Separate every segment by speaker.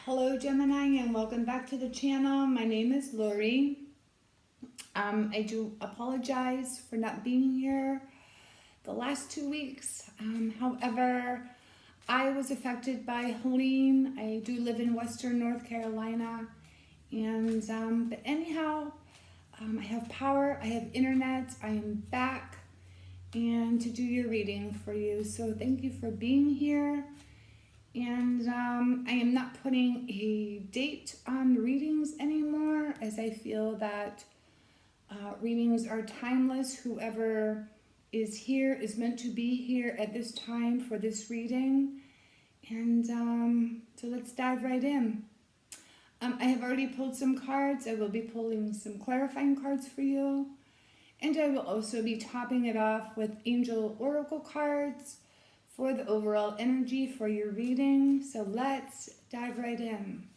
Speaker 1: Hello Gemini and welcome back to the channel. My name is Lori. I do apologize for not being here the last 2 weeks. However, I was affected by Helene. I do live in Western North Carolina, and but anyhow, I have power, I have internet, I am back and to do your reading for you. So thank you for being here. And I am not putting a date on readings anymore, as I feel that readings are timeless. Whoever is here is meant to be here at this time for this reading. And so let's dive right in. I have already pulled some cards. I will be pulling some clarifying cards for you. And I will also be topping it off with angel oracle cards for the overall energy for your reading. So let's dive right in.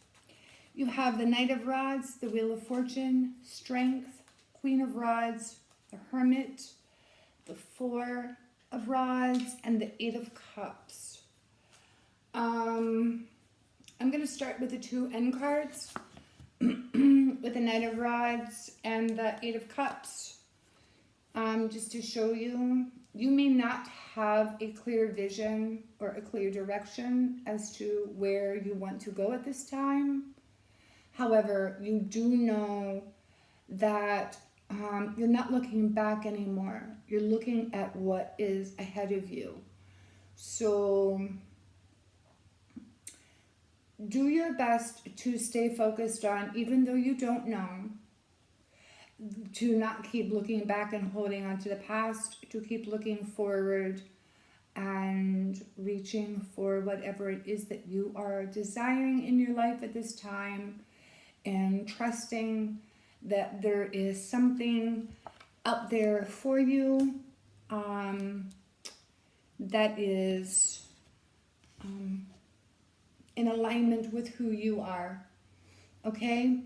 Speaker 1: You have the Knight of Rods, the Wheel of Fortune, Strength, Queen of Rods, the Hermit, the Four of Rods, and the Eight of Cups. I'm going to start with the two end cards, with the Knight of Rods and the Eight of Cups. Just to show you, you may not have a clear vision or a clear direction as to where you want to go at this time. However, you do know that you're not looking back anymore. You're looking at what is ahead of you. So do your best to stay focused on, even though you don't know, to not keep looking back and holding on to the past, to keep looking forward and reaching for whatever it is that you are desiring in your life at this time, and trusting that there is something out there for you that is in alignment with who you are, okay?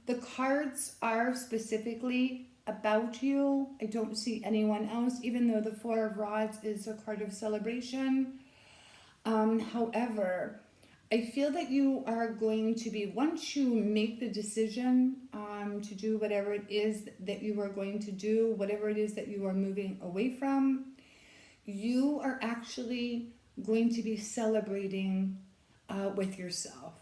Speaker 1: The cards are specifically about you. I don't see anyone else, even though the Four of Rods is a card of celebration. However, I feel that you are going to be, once you make the decision to do whatever it is that you are going to do, whatever it is that you are moving away from, you are actually going to be celebrating with yourself,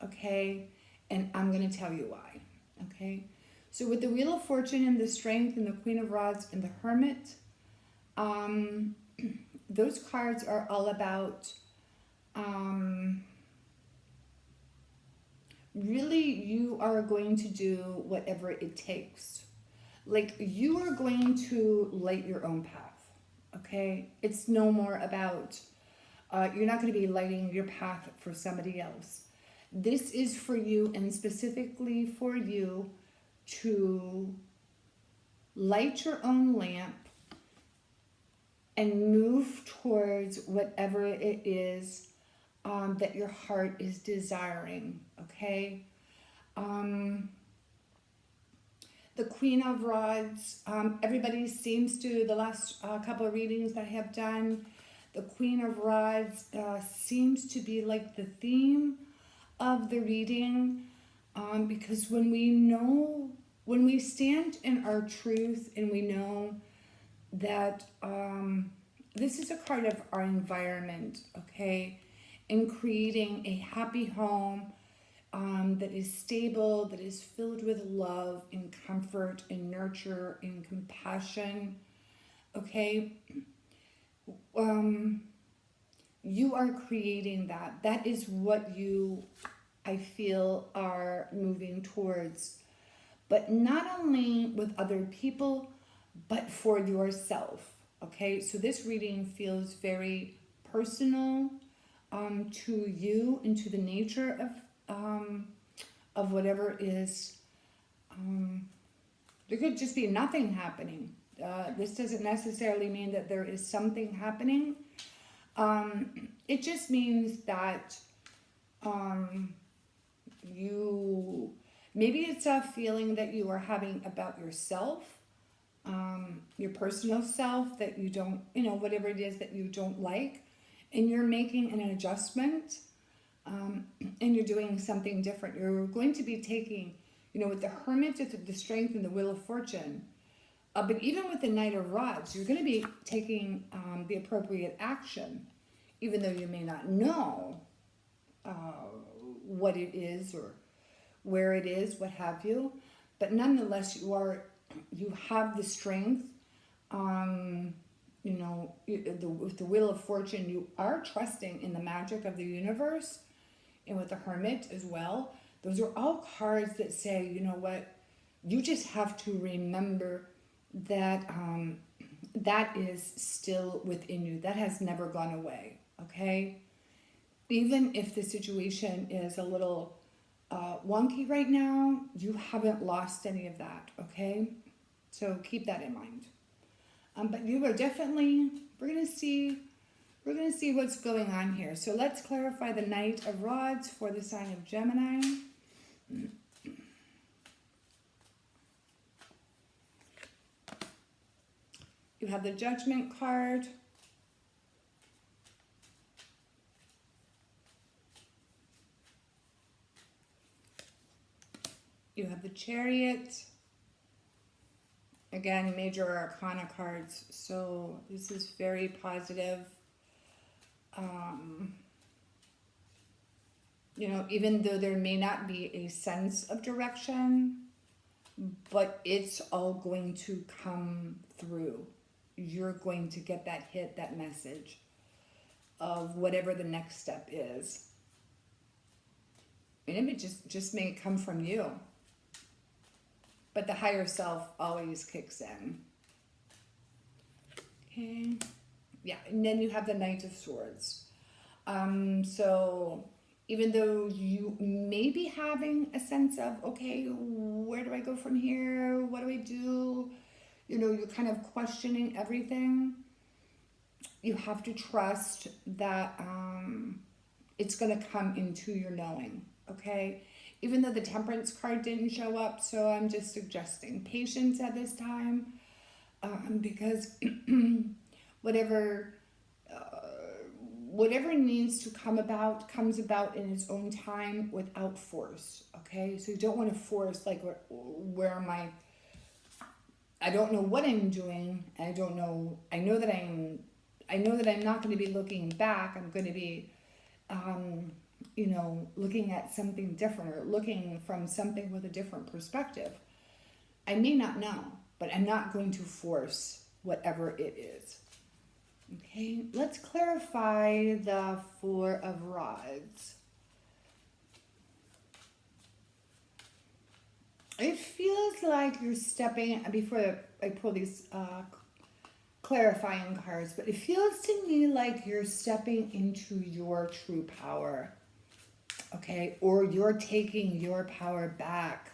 Speaker 1: okay? And I'm going to tell you why, okay? So with the Wheel of Fortune and the Strength and the Queen of Rods and the Hermit, those cards are all about really you are going to do whatever it takes. Like, you are going to light your own path, okay? It's no more about, you're not going to be lighting your path for somebody else. This is for you, and specifically for you, to light your own lamp and move towards whatever it is that your heart is desiring, okay? The Queen of Rods, everybody seems to, the last couple of readings that I have done, the Queen of Rods seems to be like the theme of the reading, because when we stand in our truth and we know that this is a card of our environment, okay, and creating a happy home that is stable, that is filled with love and comfort and nurture and compassion, okay, you are creating that. That is what you, I feel, are moving towards. But not only with other people, but for yourself, okay? So this reading feels very personal to you and to the nature of whatever is. There could just be nothing happening. This doesn't necessarily mean that there is something happening. It just means that maybe it's a feeling that you are having about yourself, your personal self, that you don't, whatever it is that you don't like, and you're making an adjustment and you're doing something different. You're going to be taking, with the Hermit, it's the strength and the Wheel of Fortune. But even with the Knight of Rods, you're going to be taking the appropriate action, even though you may not know what it is or where it is, what have you. But nonetheless, you have the strength. With the Wheel of Fortune, you are trusting in the magic of the universe, and with the Hermit as well. Those are all cards that say, you know what, you just have to remember that that is still within you. That has never gone away, okay? Even if the situation is a little wonky right now, you haven't lost any of that, okay? So keep that in mind. But you are definitely, we're gonna see what's going on here. So let's clarify the Knight of Rods for the sign of Gemini. You have the Judgment card. You have the Chariot. Again, major arcana cards. So this is very positive. Even though there may not be a sense of direction, but it's all going to come through. You're going to get that hit, that message of whatever the next step is. And it just may come from you. But the higher self always kicks in. Okay. Yeah, and then you have the Knight of Swords. So even though you may be having a sense of, okay, where do I go from here? What do I do? You're kind of questioning everything. You have to trust that it's going to come into your knowing, okay? Even though the Temperance card didn't show up, so I'm just suggesting patience at this time, because whatever needs to come about comes about in its own time without force, okay? So you don't want to force, like, where am I? I don't know what I'm doing. I know that I'm not going to be looking back. I'm going to be looking at something different, or looking from something with a different perspective. I may not know, but I'm not going to force whatever it is. Okay, let's clarify the Four of Rods. It feels like you're stepping, before I pull these clarifying cards, but it feels to me like you're stepping into your true power. Okay, or you're taking your power back.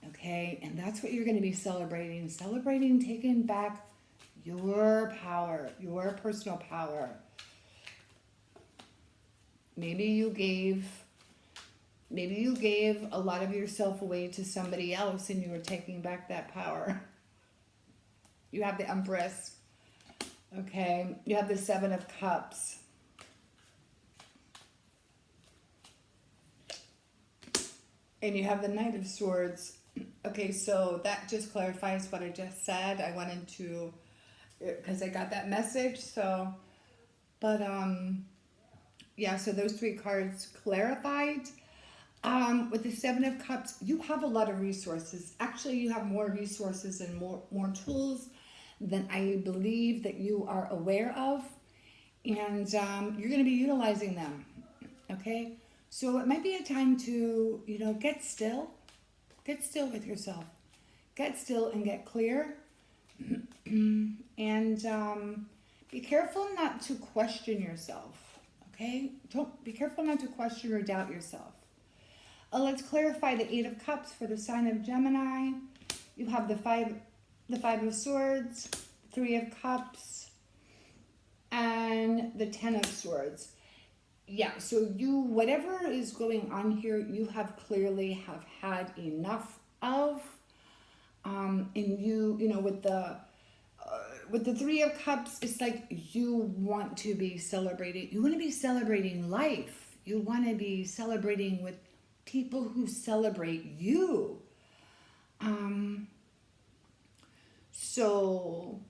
Speaker 1: Okay, and that's what you're going to be celebrating. Celebrating taking back your power, your personal power. Maybe you gave a lot of yourself away to somebody else, and you were taking back that power. You have the Empress. Okay, you have the Seven of Cups. And you have the Knight of Swords. Okay, so that just clarifies what I just said. I wanted to, because I got that message, so, but, yeah, so those three cards clarified. With the Seven of Cups, you have a lot of resources. Actually, you have more resources and more tools than I believe that you are aware of. And you're going to be utilizing them, okay? So it might be a time to, get still. Get still with yourself. Get still and get clear. And be careful not to question yourself, okay? Be careful not to question or doubt yourself. Let's clarify the Eight of Cups for the sign of Gemini. You have the Five of Swords, Three of Cups, and the Ten of Swords. Yeah, so whatever is going on here, you have clearly have had enough of. And with the Three of Cups, it's like you want to be celebrating. You want to be celebrating life. You want to be celebrating with people who celebrate you. So,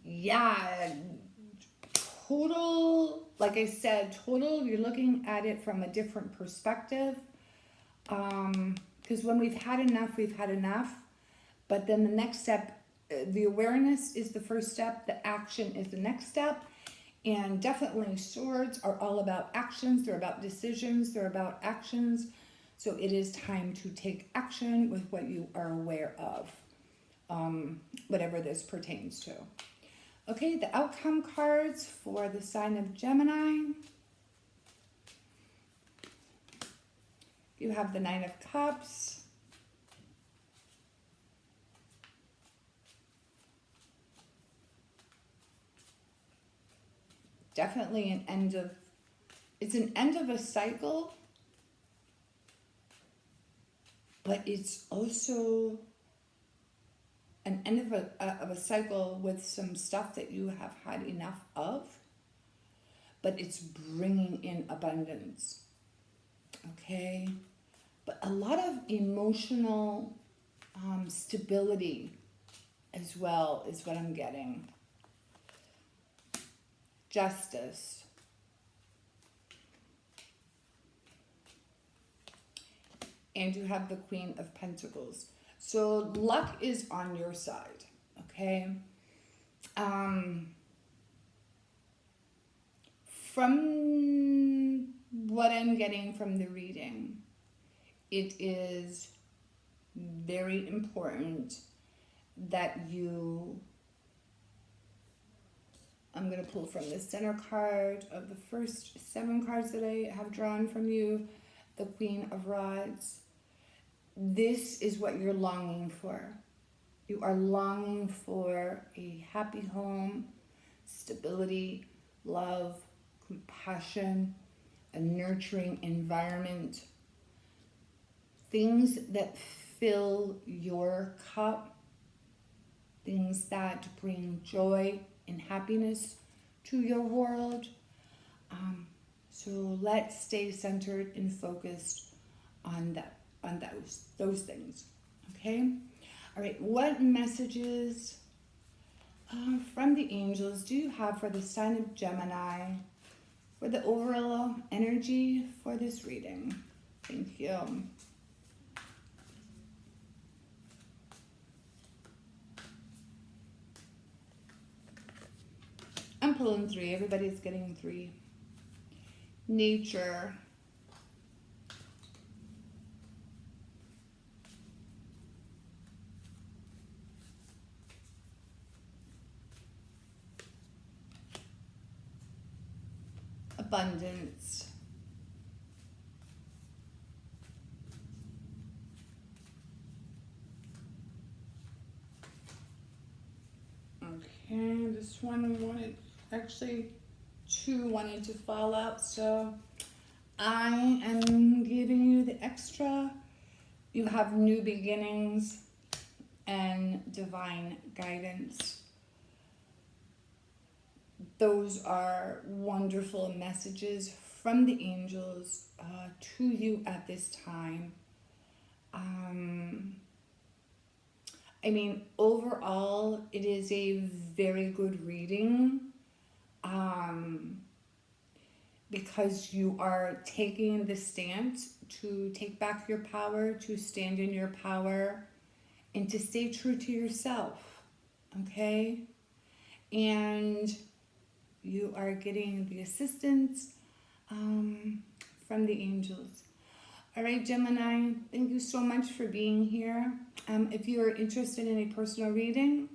Speaker 1: yeah, total, like I said, total, you're looking at it from a different perspective. Because when we've had enough, we've had enough. But then the next step, the awareness is the first step, the action is the next step. And definitely swords are all about actions, they're about decisions, they're about actions. So it is time to take action with what you are aware of, whatever this pertains to. Okay, the outcome cards for the sign of Gemini. You have the Nine of Cups. Definitely an end of, it's an end of a cycle, but it's also an end of a cycle with some stuff that you have had enough of, but it's bringing in abundance, okay? But a lot of emotional stability as well is what I'm getting. Justice. And you have the Queen of Pentacles. So luck is on your side, okay? From what I'm getting from the reading, it is very important that you, I'm going to pull from the center card of the first 7 cards that I have drawn from you, the Queen of Rods. This is what you're longing for. You are longing for a happy home, stability, love, compassion, a nurturing environment, things that fill your cup, things that bring joy and happiness to your world. So let's stay centered and focused on that, on those things. Okay. All right. What messages from the angels do you have for the sign of Gemini for the overall energy for this reading? Thank you. I'm pulling 3. Everybody's getting 3. Nature. Abundance. Okay, this one wanted, actually 2 wanted to fall out, so I am giving you the extra. You have new beginnings and divine guidance. Those are wonderful messages from the angels to you at this time. I mean, overall, it is a very good reading because you are taking the stance to take back your power, to stand in your power, and to stay true to yourself, okay? And you are getting the assistance from the angels. All right, Gemini, thank you so much for being here. If you are interested in a personal reading,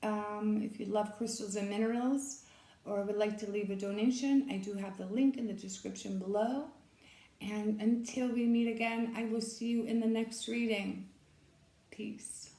Speaker 1: if you love crystals and minerals, or would like to leave a donation, I do have the link in the description below. And until we meet again, I will see you in the next reading. Peace.